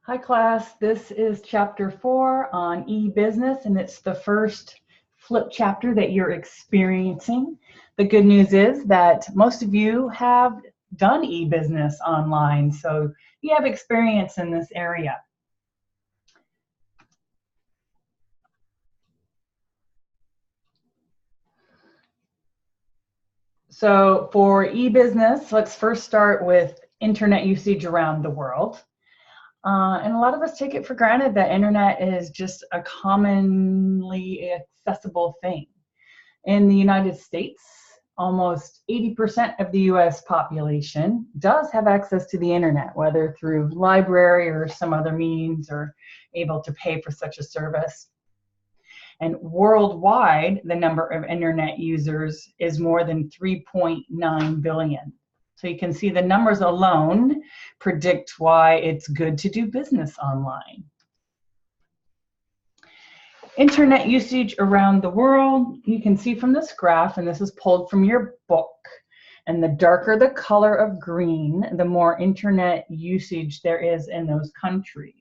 Hi class, this is chapter 4 on e-business, and it's the first flip chapter that you're experiencing. The good news is that most of you have done e-business online, so you have experience in this area. So for e-business, let's first start with internet usage around the world. And a lot of us take it for granted that internet is just a commonly accessible thing. In the United States, almost 80% of the US population does have access to the internet, whether through library or some other means or able to pay for such a service. And worldwide, the number of internet users is more than 3.9 billion. So you can see the numbers alone predict why it's good to do business online. Internet usage around the world, you can see from this graph, and this is pulled from your book, and the darker the color of green, the more internet usage there is in those countries.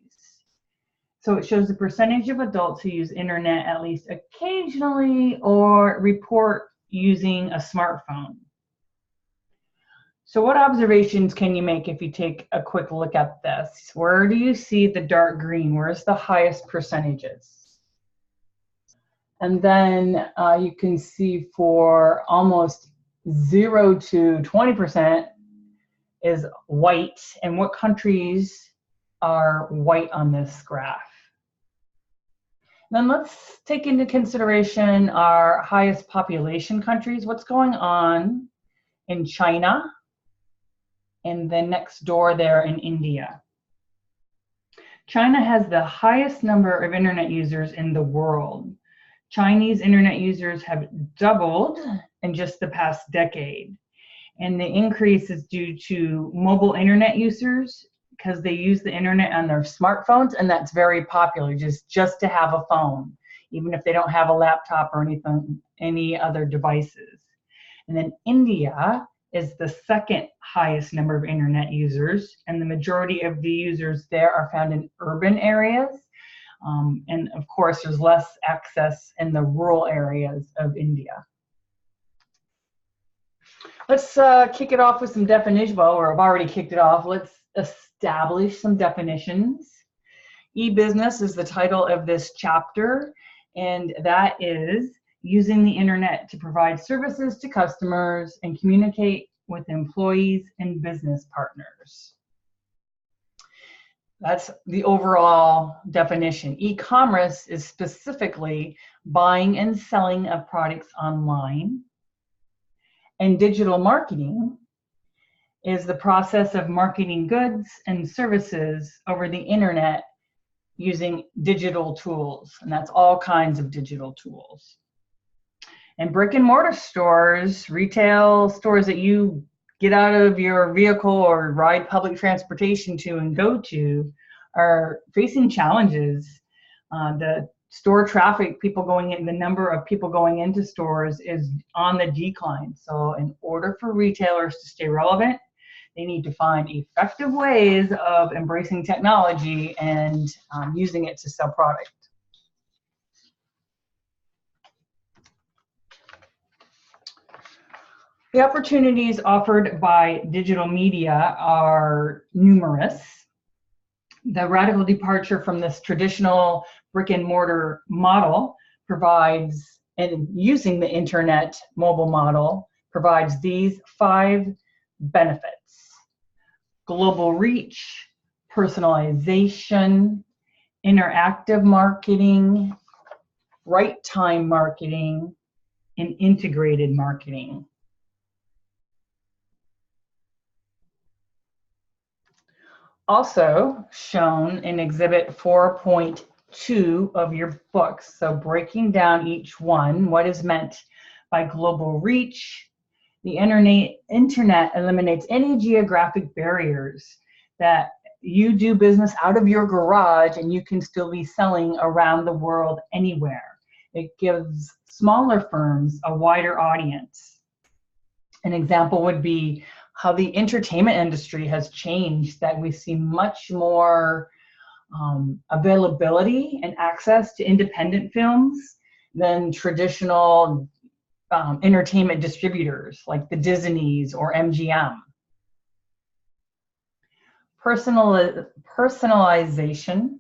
So it shows the percentage of adults who use internet at least occasionally or report using a smartphone. So what observations can you make if you take a quick look at this? Where do you see the dark green? Where's the highest percentages? And then you can see for almost 0 to 20% is white. And what countries are white on this graph? Then let's take into consideration our highest population countries. What's going on in China and then next door there in India? China has the highest number of internet users in the world. Chinese internet users have doubled in just the past decade. And the increase is due to mobile internet users because they use the internet on their smartphones, and that's very popular, just to have a phone, even if they don't have a laptop or any other devices. And then India is the second highest number of internet users, and the majority of the users there are found in urban areas. And of course, there's less access in the rural areas of India. Let's kick it off with some definitions. Well, I've already kicked it off. Let's establish some definitions. E-business is the title of this chapter, and that is using the internet to provide services to customers and communicate with employees and business partners. That's the overall definition. E-commerce is specifically buying and selling of products online. And digital marketing is the process of marketing goods and services over the internet using digital tools. And that's all kinds of digital tools. And brick and mortar stores, retail stores that you get out of your vehicle or ride public transportation to and go to, are facing challenges. The store traffic, the number of people going into stores is on the decline. So in order for retailers to stay relevant, they need to find effective ways of embracing technology and using it to sell product. The opportunities offered by digital media are numerous. The radical departure from this traditional brick and mortar model provides, and using the internet mobile model, provides these 5 benefits: global reach, personalization, interactive marketing, right time marketing, and integrated marketing. Also shown in Exhibit 4.2 of your books, so breaking down each one, what is meant by global reach. The internet eliminates any geographic barriers, that you do business out of your garage and you can still be selling around the world anywhere. It gives smaller firms a wider audience. An example would be how the entertainment industry has changed, that we see much more availability and access to independent films than traditional entertainment distributors like the Disneys or MGM. Personalization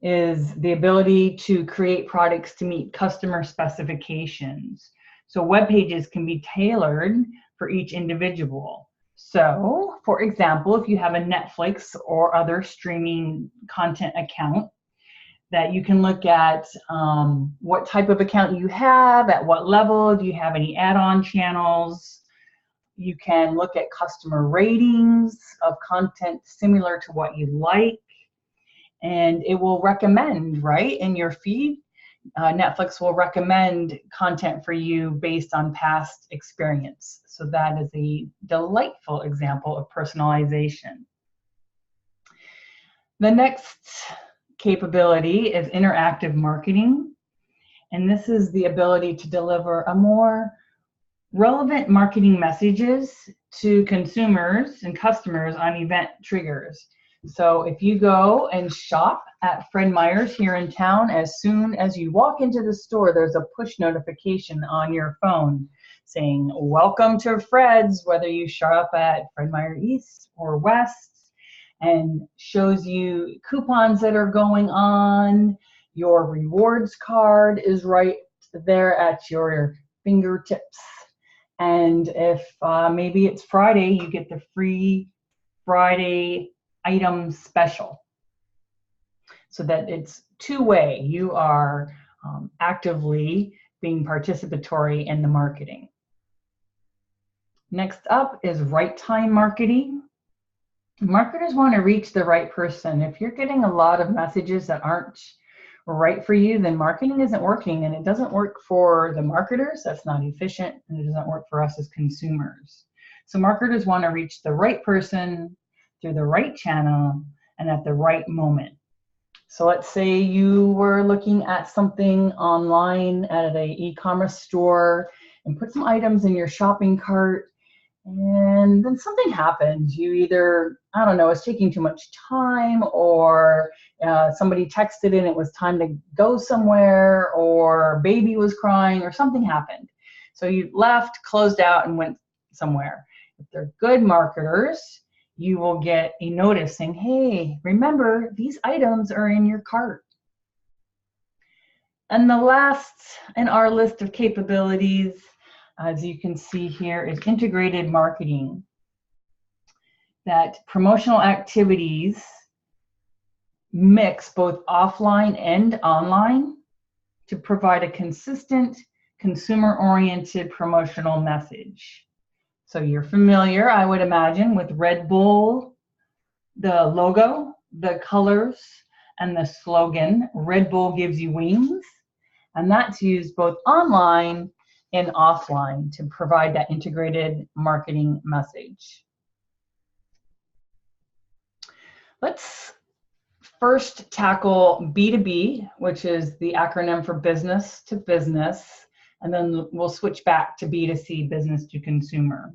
is the ability to create products to meet customer specifications. So web pages can be tailored for each individual. So, for example, if you have a Netflix or other streaming content account, that you can look at what type of account you have, at what level, do you have any add-on channels. You can look at customer ratings of content similar to what you like, and it will recommend, right, in your feed. Netflix will recommend content for you based on past experience. So that is a delightful example of personalization. The next capability is interactive marketing. And this is the ability to deliver a more relevant marketing messages to consumers and customers on event triggers. So if you go and shop at Fred Meyer's here in town, as soon as you walk into the store, there's a push notification on your phone saying, welcome to Fred's, whether you shop at Fred Meyer East or West, and shows you coupons that are going on. Your rewards card is right there at your fingertips. And if maybe it's Friday, you get the free Friday item special, so that it's two-way. You are actively being participatory in the marketing. Next up is right time marketing. Marketers want to reach the right person. If you're getting a lot of messages that aren't right for you, then marketing isn't working, and it doesn't work for the marketers. That's not efficient, and it doesn't work for us as consumers. So marketers want to reach the right person through the right channel and at the right moment. So let's say you were looking at something online at an e-commerce store and put some items in your shopping cart, and then something happened. You either, I don't know, it's taking too much time, or somebody texted and it was time to go somewhere, or baby was crying, or something happened. So you left, closed out, and went somewhere. If they're good marketers, you will get a notice saying, hey, remember, these items are in your cart. And the last in our list of capabilities, as you can see here, is integrated marketing. That promotional activities mix both offline and online to provide a consistent, consumer-oriented promotional message. So you're familiar, I would imagine, with Red Bull, the logo, the colors, and the slogan, Red Bull gives you wings. And that's used both online and offline to provide that integrated marketing message. Let's first tackle B2B, which is the acronym for business to business, and then we'll switch back to B2C, business to consumer.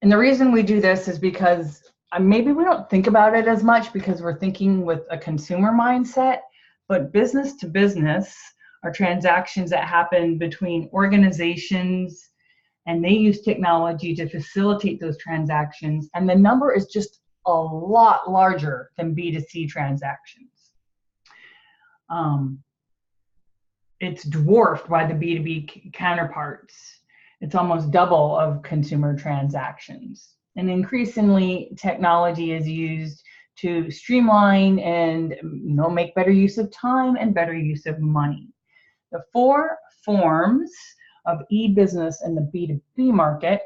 And the reason we do this is because maybe we don't think about it as much because we're thinking with a consumer mindset, but business to business are transactions that happen between organizations, and they use technology to facilitate those transactions, and the number is just a lot larger than B2C transactions. It's dwarfed by the B2B counterparts. It's almost double of consumer transactions. And increasingly, technology is used to streamline and make better use of time and better use of money. The four forms of e-business in the B2B market.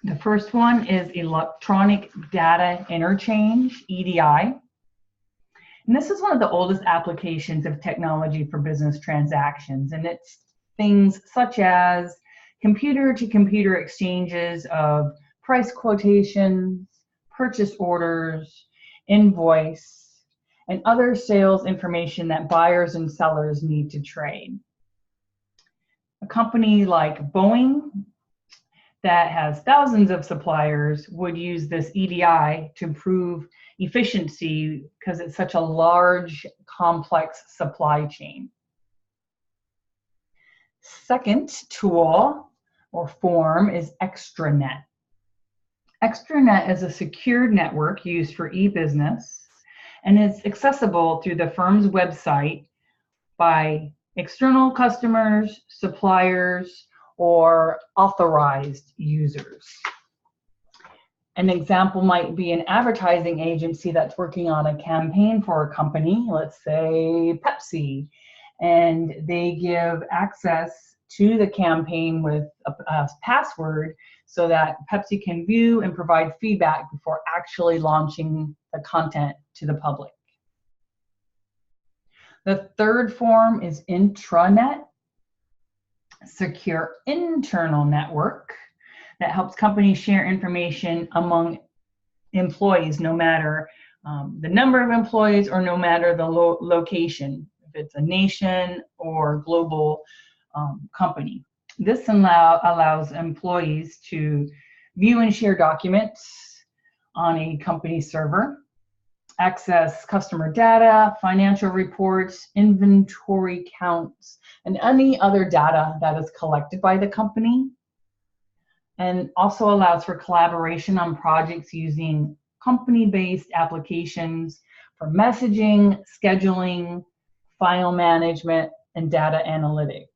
The first one is electronic data interchange, EDI. And this is one of the oldest applications of technology for business transactions. And it's things such as computer-to-computer exchanges of price quotations, purchase orders, invoice, and other sales information that buyers and sellers need to trade. A company like Boeing, that has thousands of suppliers would use this EDI to improve efficiency because it's such a large, complex supply chain. Second tool or form is extranet. Extranet is a secured network used for e-business, and it's accessible through the firm's website by external customers, suppliers, or authorized users. An example might be an advertising agency that's working on a campaign for a company, let's say Pepsi, and they give access to the campaign with a password so that Pepsi can view and provide feedback before actually launching the content to the public. The third form is intranet, secure internal network that helps companies share information among employees, no matter the number of employees or no matter the location, if it's a nation or global company. This allows employees to view and share documents on a company server, access customer data, financial reports, inventory counts, and any other data that is collected by the company, and also allows for collaboration on projects using company-based applications for messaging, scheduling, file management, and data analytics.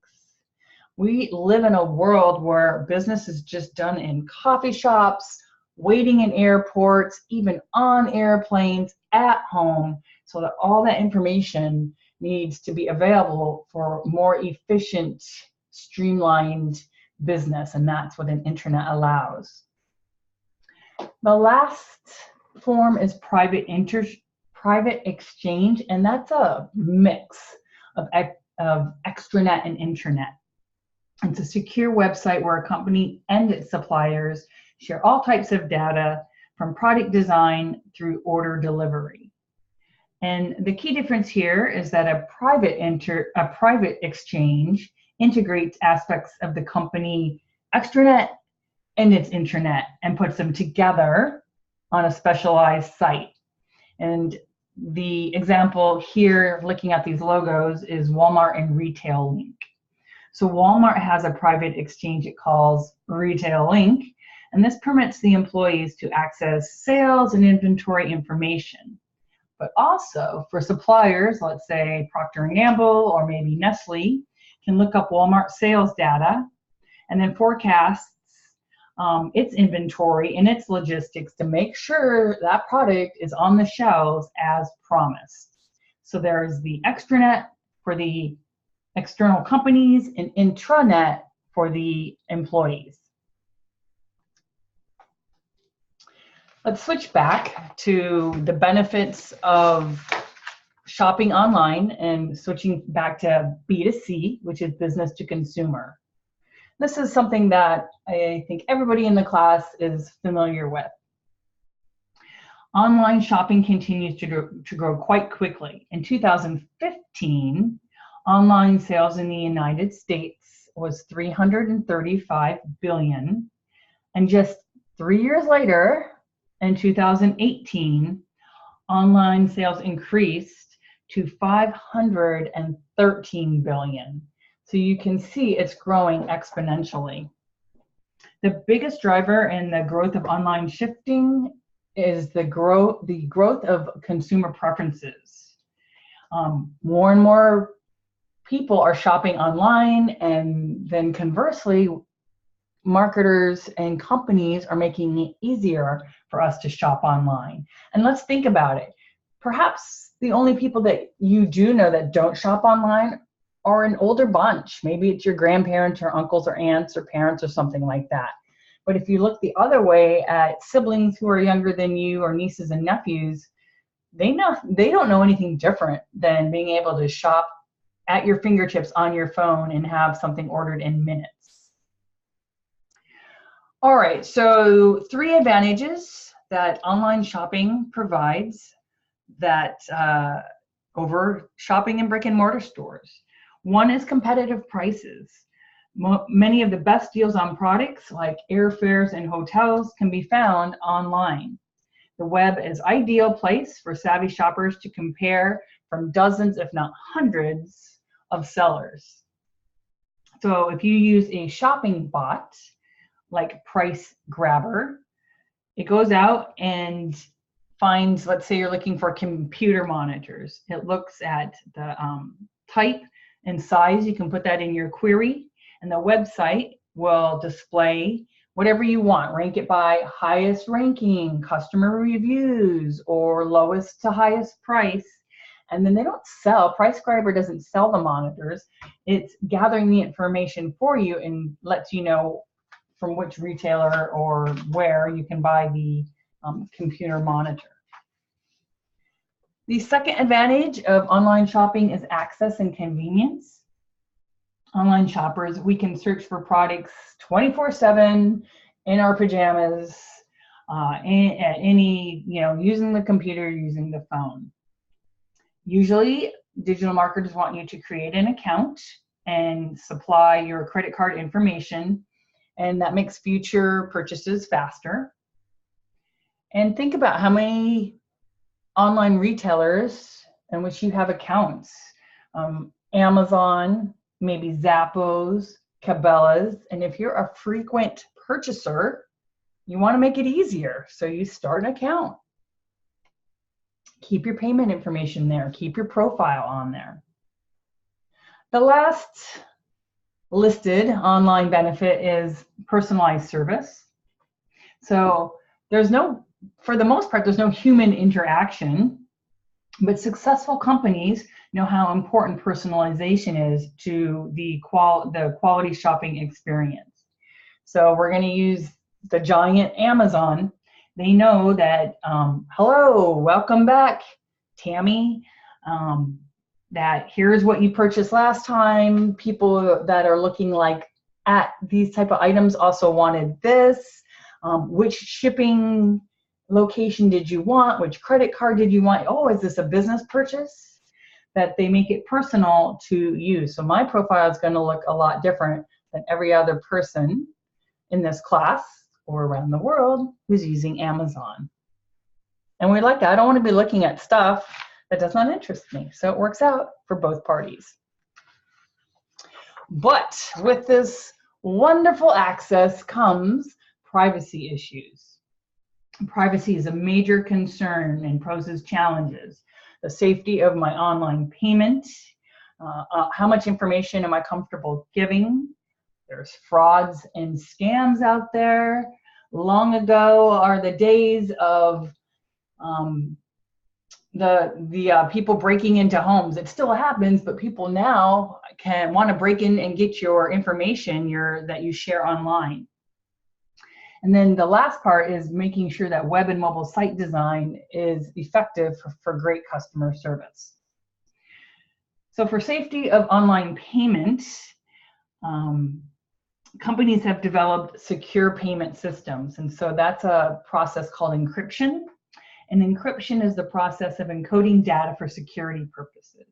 We live in a world where business is just done in coffee shops, waiting in airports, even on airplanes, at home, so that all that information needs to be available for more efficient, streamlined business, and that's what an intranet allows. The last form is private exchange, and that's a mix of extranet and intranet. It's a secure website where a company and its suppliers share all types of data from product design through order delivery. And the key difference here is that a private exchange integrates aspects of the company extranet and its intranet and puts them together on a specialized site. And the example here, looking at these logos, is Walmart and Retail Link. So Walmart has a private exchange it calls Retail Link, and this permits the employees to access sales and inventory information. But also for suppliers, let's say Procter & Gamble or maybe Nestle, can look up Walmart sales data and then forecasts its inventory and its logistics to make sure that product is on the shelves as promised. So there's the extranet for the external companies and intranet for the employees. Let's switch back to the benefits of shopping online and switching back to B2C, which is business to consumer. This is something that I think everybody in the class is familiar with. Online shopping continues to grow quite quickly. In 2015, online sales in the United States was $335 billion, and just 3 years later, in 2018, online sales increased to $513 billion. So you can see it's growing exponentially. The biggest driver in the growth of online shifting is the growth of consumer preferences. More and more people are shopping online, and then conversely, marketers and companies are making it easier for us to shop online. And let's think about it. Perhaps the only people that you do know that don't shop online are an older bunch. Maybe it's your grandparents or uncles or aunts or parents or something like that. But if you look the other way at siblings who are younger than you or nieces and nephews, they don't know anything different than being able to shop at your fingertips on your phone and have something ordered in minutes. All right, so 3 advantages that online shopping provides that over shopping in brick and mortar stores. One is competitive prices. Many of the best deals on products like airfares and hotels can be found online. The web is an ideal place for savvy shoppers to compare from dozens, if not hundreds, of sellers. So if you use a shopping bot like Price Grabber, it goes out and finds, let's say you're looking for computer monitors. It looks at the type and size. You can put that in your query, and the website will display whatever you want. Rank it by highest ranking, customer reviews, or lowest to highest price. And then they don't sell. Price Grabber doesn't sell the monitors. It's gathering the information for you and lets you know from which retailer or where you can buy the computer monitor. The second advantage of online shopping is access and convenience. Online shoppers, we can search for products 24/7 in our pajamas, at any, using the computer, using the phone. Usually, digital marketers want you to create an account and supply your credit card information, and that makes future purchases faster. And think about how many online retailers in which you have accounts. Amazon, maybe Zappos, Cabela's, and if you're a frequent purchaser, you want to make it easier, so you start an account. Keep your payment information there. Keep your profile on there. The last listed online benefit is personalized service. So for the most part, there's no human interaction, but successful companies know how important personalization is to the quality shopping experience. So we're going to use the giant Amazon. They know that, hello, welcome back, Tammy. That here's what you purchased last time. People that are looking at these type of items also wanted this. Which shipping location did you want? Which credit card did you want? Oh, is this a business purchase? That they make it personal to you. So my profile is going to look a lot different than every other person in this class or around the world who's using Amazon. And we like that. I don't want to be looking at stuff that does not interest me. So it works out for both parties. But with this wonderful access comes privacy issues. Privacy is a major concern and poses challenges. The safety of my online payment, how much information am I comfortable giving? There's frauds and scams out there. Long ago are the days of the people breaking into homes. It still happens, but people now can want to break in and get your information that you share online. And then the last part is making sure that web and mobile site design is effective for great customer service. So for safety of online payment, companies have developed secure payment systems. And so that's a process called encryption. And encryption is the process of encoding data for security purposes.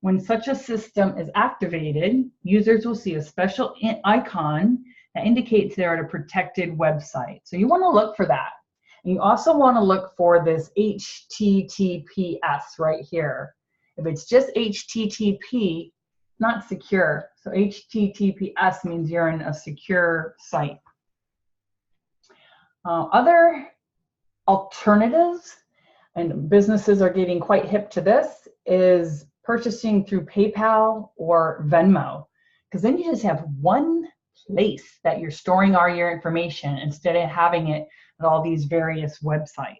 When such a system is activated, users will see a special icon that indicates they're at a protected website. So you want to look for that. And you also want to look for this HTTPS right here. If it's just HTTP, not secure. So HTTPS means you're in a secure site. Other alternatives, and businesses are getting quite hip to this, is purchasing through PayPal or Venmo. Because then you just have one place that you're storing all your information instead of having it at all these various websites.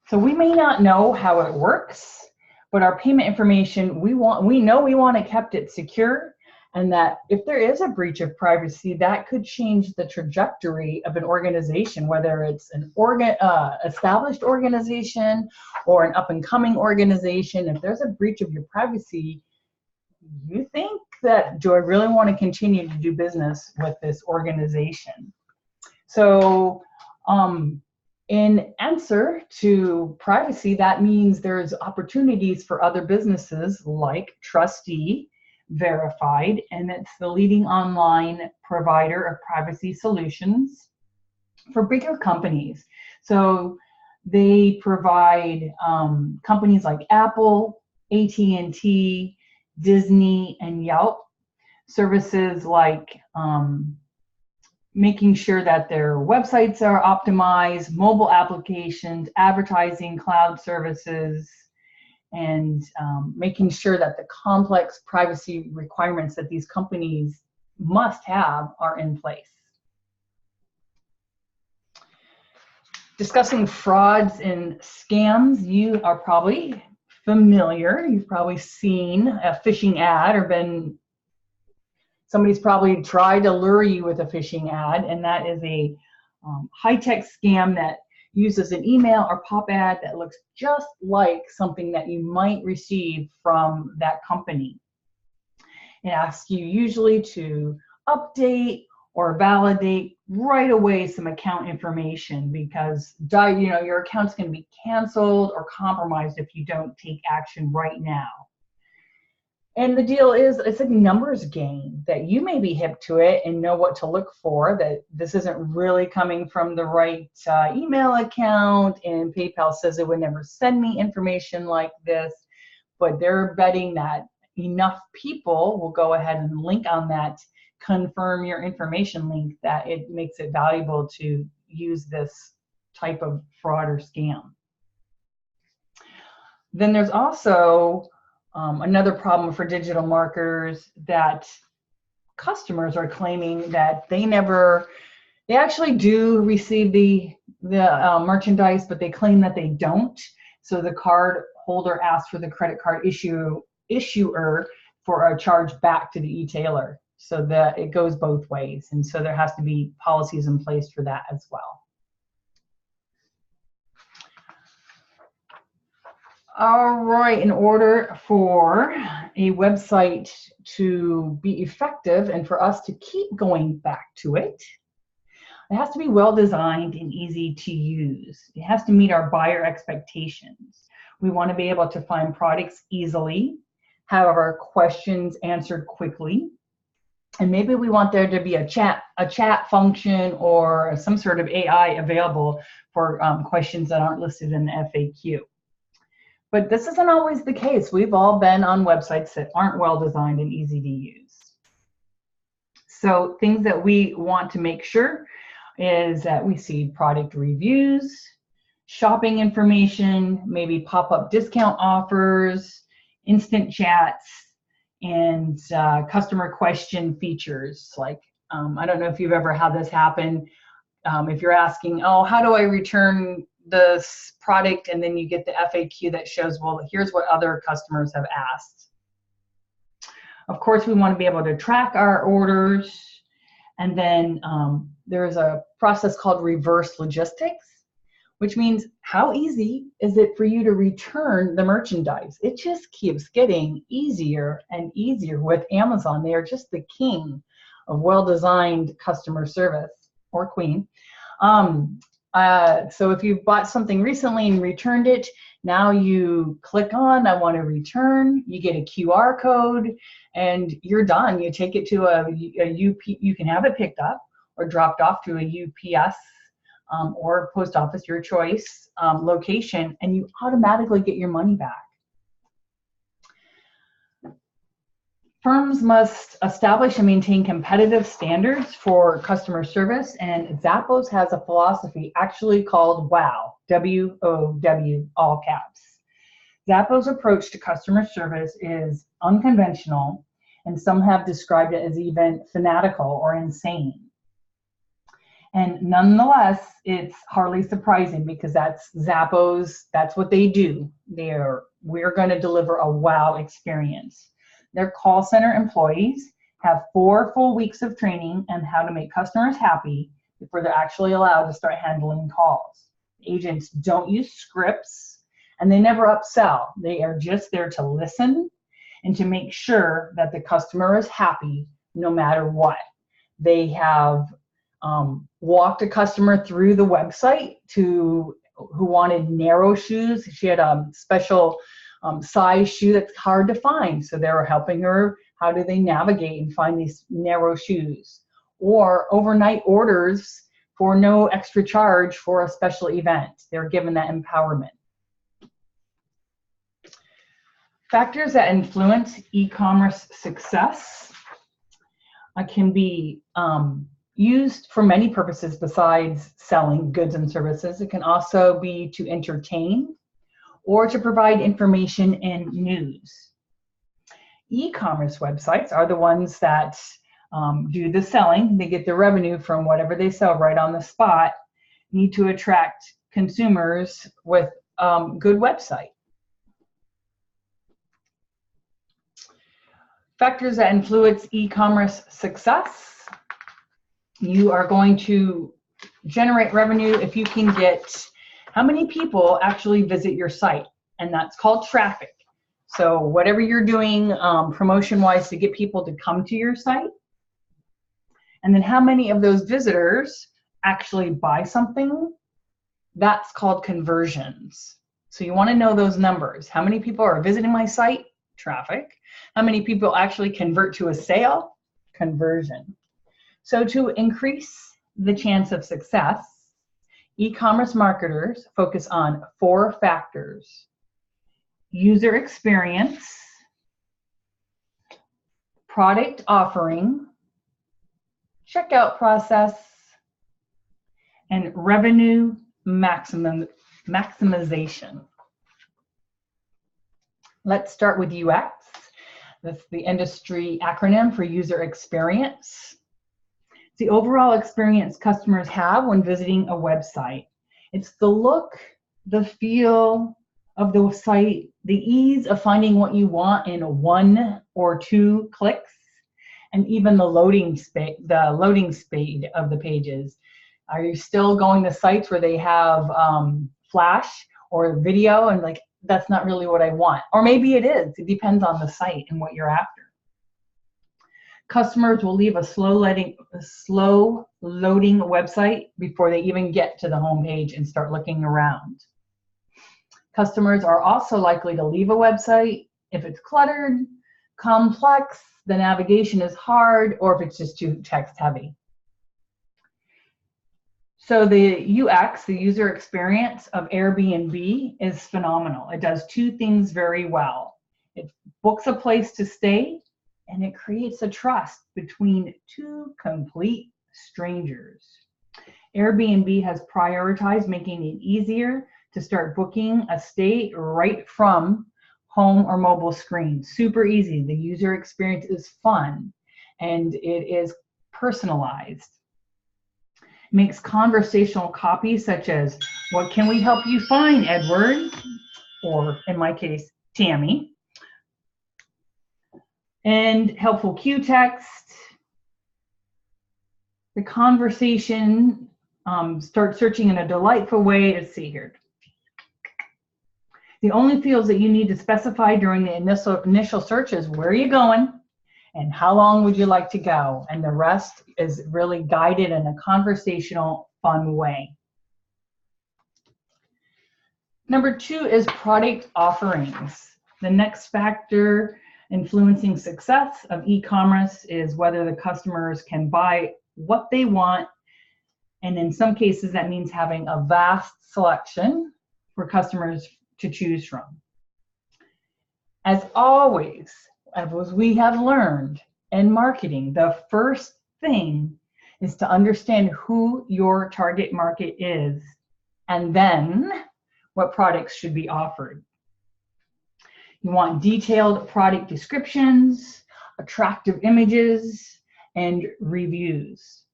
So we may not know how it works, but our payment information, we know we want to keep it secure, and that if there is a breach of privacy, that could change the trajectory of an organization, whether it's an established organization or an up-and-coming organization. If there's a breach of your privacy, you think that, do I really want to continue to do business with this organization? So in answer to privacy, that means there's opportunities for other businesses like Trustee verified, and it's the leading online provider of privacy solutions for bigger companies. So they provide companies like Apple, AT&T, Disney, and Yelp services like making sure that their websites are optimized, mobile applications, advertising, cloud services, and making sure that the complex privacy requirements that these companies must have are in place. Discussing frauds and scams, you are probably familiar. You've probably seen a phishing ad or somebody's probably tried to lure you with a phishing ad, and that is a high-tech scam that uses an email or pop ad that looks just like something that you might receive from that company. It asks you usually to update or validate right away some account information because your account's going to be canceled or compromised if you don't take action right now. And the deal is, it's a numbers game that you may be hip to it and know what to look for, that this isn't really coming from the right email account, and PayPal says it would never send me information like this, but they're betting that enough people will go ahead and link on that confirm your information link that it makes it valuable to use this type of fraud or scam. Then there's also another problem for digital marketers, that customers are claiming that they actually do receive the merchandise, but they claim that they don't. So the card holder asks for the credit card issuer for a charge back to the e-tailer. So that it goes both ways. And so there has to be policies in place for that as well. All right, in order for a website to be effective and for us to keep going back to it, it has to be well designed and easy to use. It has to meet our buyer expectations. We want to be able to find products easily, have our questions answered quickly, and maybe we want there to be a chat function or some sort of AI available for questions that aren't listed in the FAQ. But this isn't always the case. We've all been on websites that aren't well designed and easy to use. So things that we want to make sure is that we see product reviews, shopping information, maybe pop-up discount offers, instant chats, and customer question features. Like, I don't know if you've ever had this happen. If you're asking, oh, how do I return this product, and then you get the FAQ that shows, well, here's what other customers have asked. Of course, we want to be able to track our orders, and then there's a process called reverse logistics, which means how easy is it for you to return the merchandise? It just keeps getting easier and easier with Amazon. They are just the king of well-designed customer service, or queen. So if you bought something recently and returned it, now you click on, I want to return, you get a QR code, and you're done. You take it to a you can have it picked up or dropped off to a UPS or post office, your choice, location, and you automatically get your money back. Firms must establish and maintain competitive standards for customer service, and Zappos has a philosophy actually called WOW, W-O-W, all caps. Zappos' approach to customer service is unconventional, and some have described it as even fanatical or insane. And nonetheless, it's hardly surprising because that's Zappos, that's what they do. We're going to deliver a wow experience. Their call center employees have 4 full weeks of training on how to make customers happy before they're actually allowed to start handling calls. Agents don't use scripts, and they never upsell. They are just there to listen and to make sure that the customer is happy no matter what. They have walked a customer through the website who wanted narrow shoes. She had a special size shoe that's hard to find. So they were helping her How do they navigate and find these narrow shoes? Or overnight orders for no extra charge for a special event. They're given that empowerment. Factors that influence e-commerce success can be used for many purposes besides selling goods and services. It can also be to entertain or to provide information and news. E-commerce websites are the ones that do the selling. They get the revenue from whatever they sell right on the spot. Need to attract consumers with good website. Factors that influence e-commerce success. You are going to generate revenue if you can get how many people actually visit your site, and that's called traffic. So whatever you're doing promotion-wise to get people to come to your site, and then how many of those visitors actually buy something, that's called conversions. So you want to know those numbers. How many people are visiting my site? Traffic. How many people actually convert to a sale? Conversion. So to increase the chance of success, e-commerce marketers focus on 4 factors: user experience, product offering, checkout process, and revenue maximization. Let's start with UX. That's the industry acronym for user experience. It's the overall experience customers have when visiting a website. It's the look, the feel of the site, the ease of finding what you want in 1 or 2 clicks, and even the loading speed of the pages. Are you still going to sites where they have flash or video and like, that's not really what I want? Or maybe it is. It depends on the site and what you're after. Customers will leave a slow loading website before they even get to the home page and start looking around. Customers are also likely to leave a website if it's cluttered, complex, the navigation is hard, or if it's just too text heavy. So the UX, the user experience of Airbnb, is phenomenal. It does 2 things very well. It books a place to stay, and it creates a trust between 2 complete strangers. Airbnb has prioritized making it easier to start booking a stay right from home or mobile screen. Super easy. The user experience is fun, and it is personalized. Makes conversational copy such as, "What can we help you find, Edward?" Or in my case, Tammy. And helpful cue text. The conversation, start searching in a delightful way. Let's see here. The only fields that you need to specify during the initial search is where are you going and how long would you like to go, and the rest is really guided in a conversational, fun way. Number 2 is product offerings. The next factor influencing success of e-commerce is whether the customers can buy what they want, and in some cases that means having a vast selection for customers to choose from. As always, as we have learned in marketing, the first thing is to understand who your target market is, and then what products should be offered. You want detailed product descriptions, attractive images, and reviews.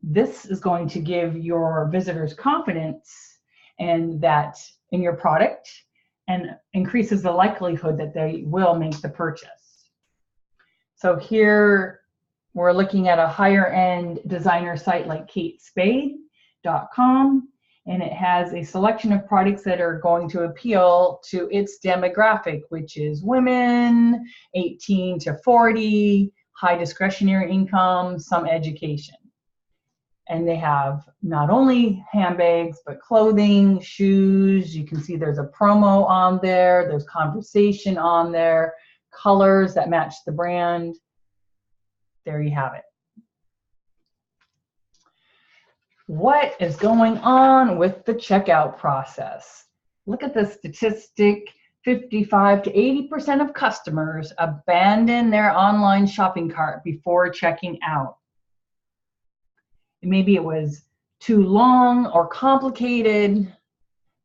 This is going to give your visitors confidence in your product and increases the likelihood that they will make the purchase. So here we're looking at a higher end designer site like katespade.com, and it has a selection of products that are going to appeal to its demographic, which is women, 18 to 40, high discretionary income, some education. And they have not only handbags, but clothing, shoes. You can see there's a promo on there, there's conversation on there, colors that match the brand. There you have it. What is going on with the checkout process? Look at the statistic. 55 to 80% of customers abandon their online shopping cart before checking out. Maybe it was too long or complicated.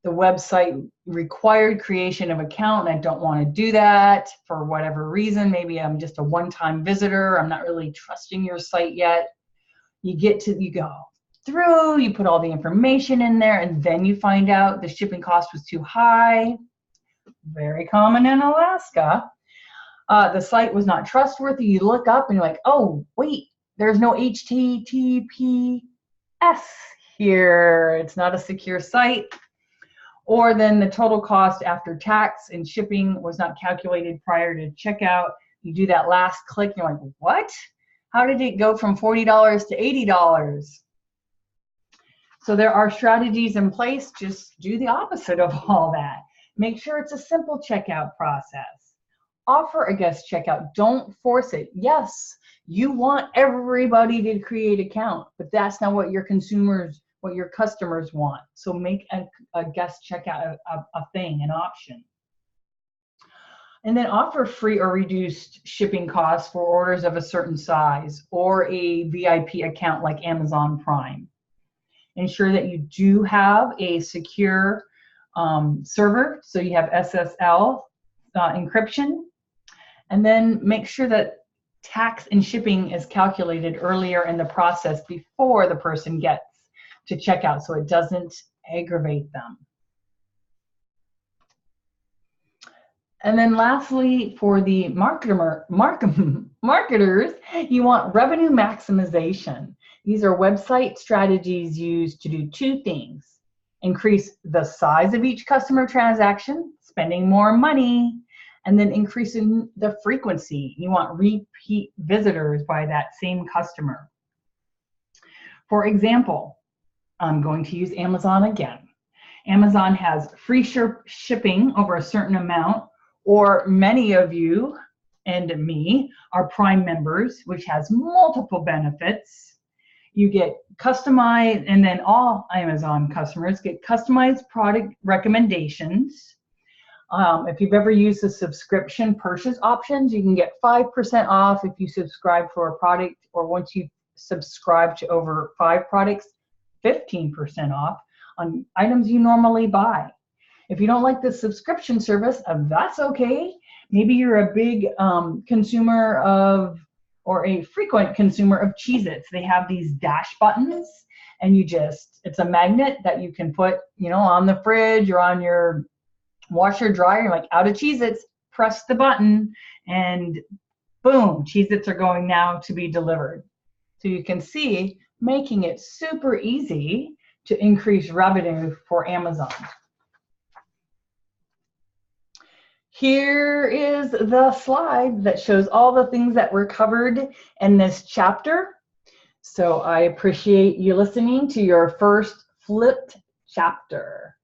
The website required creation of account and I don't want to do that for whatever reason. Maybe I'm just a one-time visitor. I'm not really trusting your site yet. You go through, you put all the information in there, and then you find out the shipping cost was too high. Very common in Alaska. The site was not trustworthy. You look up and you're like, oh, wait, there's no HTTPS here. It's not a secure site. Or then the total cost after tax and shipping was not calculated prior to checkout. You do that last click, and you're like, what? How did it go from $40 to $80? So there are strategies in place. Just do the opposite of all that. Make sure it's a simple checkout process. Offer a guest checkout. Don't force it. Yes, you want everybody to create an account, but that's not what your customers want. So make a guest checkout a thing, an option. And then offer free or reduced shipping costs for orders of a certain size or a VIP account like Amazon Prime. Ensure that you do have a secure server, so you have SSL encryption, and then make sure that tax and shipping is calculated earlier in the process before the person gets to checkout so it doesn't aggravate them. And then lastly, for the marketers, you want revenue maximization. These are website strategies used to do two things. Increase the size of each customer transaction, spending more money, and then increasing the frequency. You want repeat visitors by that same customer. For example, I'm going to use Amazon again. Amazon has free shipping over a certain amount, or many of you and me are Prime members, which has multiple benefits. You get customized, and then all Amazon customers get customized product recommendations. If you've ever used the subscription purchase options, you can get 5% off if you subscribe for a product, or once you subscribe to over 5 products, 15% off on items you normally buy. If you don't like the subscription service, that's okay. Maybe you're a big consumer of, or a frequent consumer of Cheez-Its. They have these dash buttons, and it's a magnet that you can put, on the fridge or on your washer dryer. You're like, out of Cheez-Its, press the button, and boom, Cheez-Its are going now to be delivered. So you can see, making it super easy to increase revenue for Amazon. Here is the slide that shows all the things that were covered in this chapter. So I appreciate you listening to your first flipped chapter.